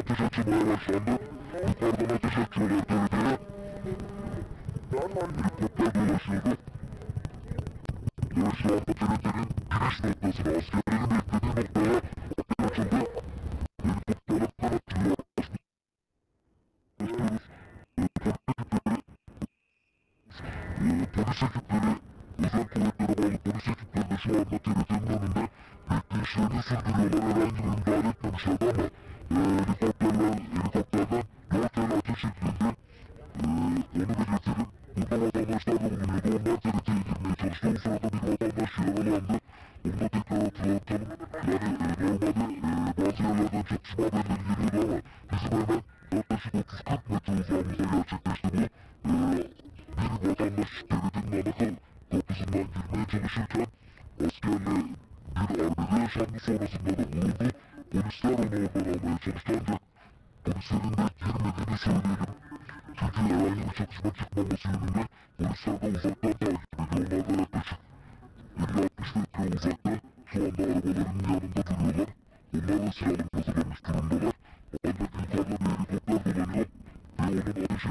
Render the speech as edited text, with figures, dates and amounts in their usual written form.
ateş açılmaya başlandı. Yukarıdan ateş açıyorlar TRT'ye. Helikopter dolaşıyordu. Ve şu anda TRT'nin giriş noktasına, askerlerin beklediği noktaya ateş açıldı. Helikopterler atıyor. Polis ekipleri, özel kuvvetlere bağlı polis ekipleri de şu anda TRT'nin önünde bekleyişlerini sürdürüyorlar. Herhangi bir müdahale etmemişlerdi ama helikopterden 4 el ateş edildi. Onu belirtelim. Burada vatandaşlar da bulunuyordu. Onlar TRT'ye girmeye çalıştı. O sırada bir vatandaş yaralandı. Onu da tekrar hatırlatalım. Yani normalde bazı yerlerden çatışma haberleri geliyordu ama bizim hemen yaklaşık 30-40 metre uzağımızda gerçekleşti bu. Bir vatandaş TRT'nin ana kapısından girmeye çalışırken askerle bir arbede yaşandı, sonrasında da vuruldu. Polisler onu oradan almaya çalıştı ancak polislerin de girmediğini söyleyelim. Çünkü herhangi bir çatışma çıkmaması yönünde polisler de uzaktan takip ediyor. Onlar da yaklaşık 50-60 metre uzakta şu anda arabaların yanında duruyorlar. Onlar da silahlarını hazırlamış durumdalar. Ancak yukarıda bir helikopter dolanıyor ve onun ateşi